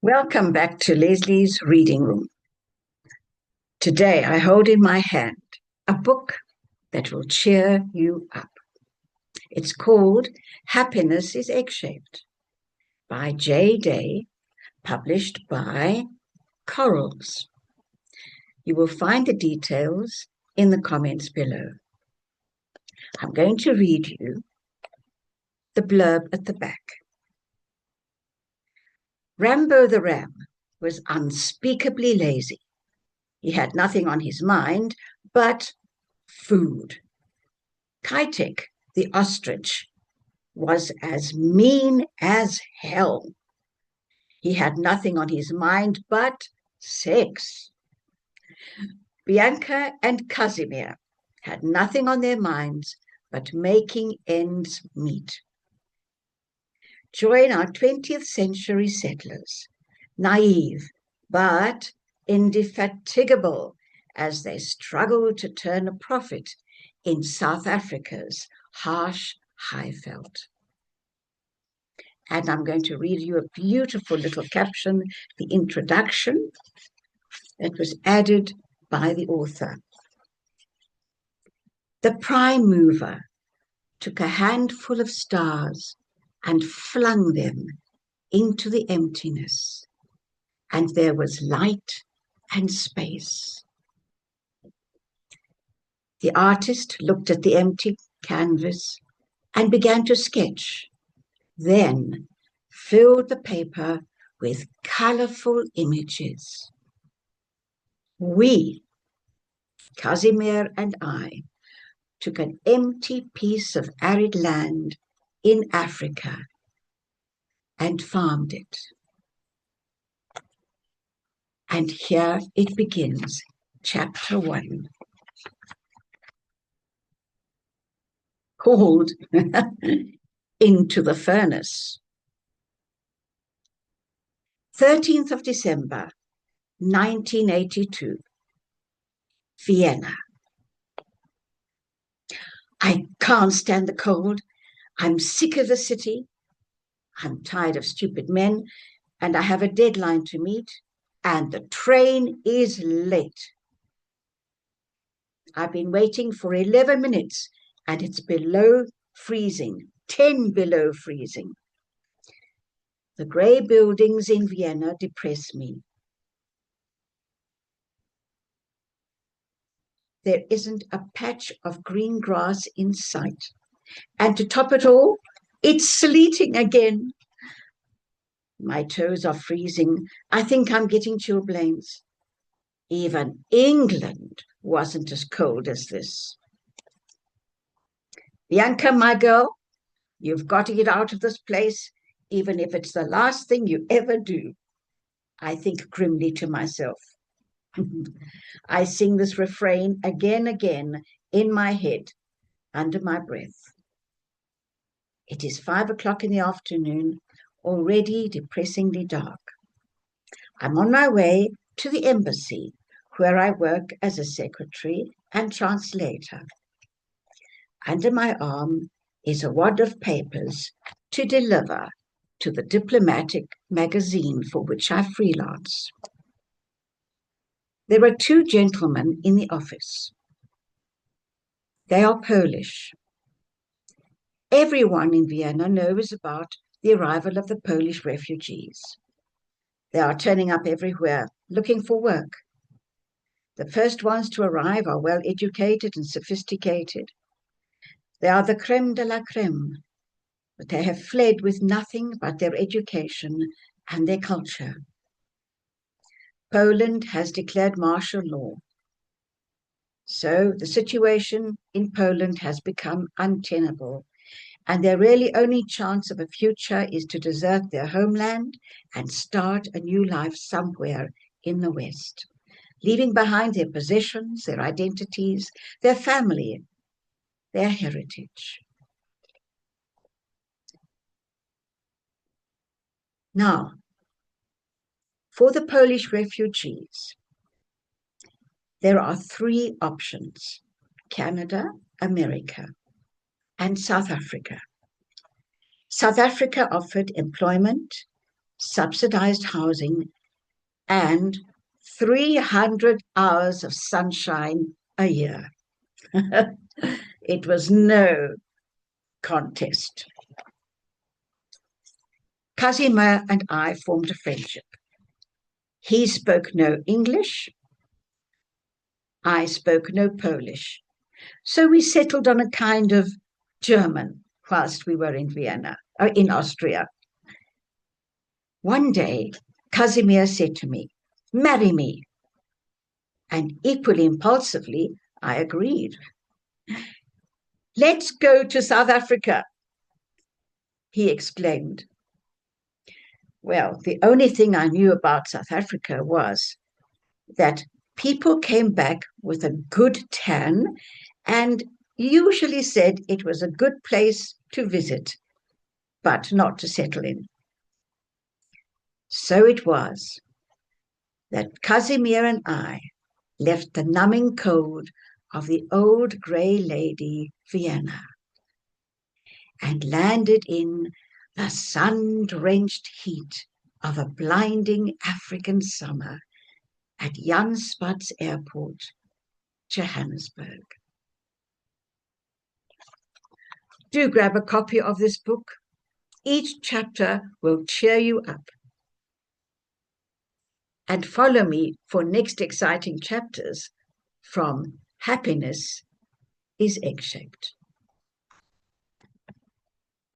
Welcome back to Leslie's Reading Room. Today I hold in my hand a book that will cheer you up. It's called Happiness is Egg-Shaped by J. Day, published by Corals. You will find the details in the comments below. I'm going to read you the blurb at the back. Rambo the Ram was unspeakably lazy. He had nothing on his mind but food. Kitek, the ostrich, was as mean as hell. He had nothing on his mind but sex. Bianca and Casimir had nothing on their minds but making ends meet. Join our 20th century settlers, naive but indefatigable as they struggle to turn a profit in South Africa's harsh Highveld. And I'm going to read you a beautiful little caption, the introduction that was added by the author. The prime mover took a handful of stars and flung them into the emptiness, and there was light and space. The artist looked at the empty canvas and began to sketch, then filled the paper with colorful images. We, Casimir and I, took an empty piece of arid land in Africa and farmed it. And here it begins, chapter 1, called Into the Furnace. 13th of December, 1982, Vienna. I can't stand the cold. I'm sick of the city. I'm tired of stupid men, and I have a deadline to meet, and the train is late. I've been waiting for 11 minutes, and it's below freezing, 10 below freezing. The grey buildings in Vienna depress me. There isn't a patch of green grass in sight. And to top it all, it's sleeting again. My toes are freezing. I think I'm getting chilblains. Even England wasn't as cold as this. Bianca, my girl, you've got to get out of this place, even if it's the last thing you ever do. I think grimly to myself. I sing this refrain again in my head, under my breath. It is 5 o'clock in the afternoon, already depressingly dark. I'm on my way to the embassy, where I work as a secretary and translator. Under my arm is a wad of papers to deliver to the diplomatic magazine for which I freelance. There are 2 gentlemen in the office. They are Polish. Everyone in Vienna knows about the arrival of the Polish refugees. They are turning up everywhere, looking for work. The first ones to arrive are well-educated and sophisticated. They are the crème de la crème, but they have fled with nothing but their education and their culture. Poland has declared martial law. So the situation in Poland has become untenable, and their really only chance of a future is to desert their homeland and start a new life somewhere in the West, leaving behind their possessions, their identities, their family, their heritage. Now, for the Polish refugees, there are 3 options: Canada, America, and South Africa. South Africa offered employment, subsidized housing, and 300 hours of sunshine a year. It was no contest. Casimir and I formed a friendship. He spoke no English. I spoke no Polish. So we settled on a kind of German whilst we were in Vienna, in Austria. One day, Casimir said to me, "Marry me." And equally impulsively, I agreed. "Let's go to South Africa," he exclaimed. Well, the only thing I knew about South Africa was that people came back with a good tan and usually said it was a good place to visit, but not to settle in. So it was that Casimir and I left the numbing cold of the old grey lady Vienna and landed in the sun-drenched heat of a blinding African summer at Jan Spat's Airport, Johannesburg. Do grab a copy of this book. Each chapter will cheer you up. And follow me for next exciting chapters from Happiness is Egg-Shaped.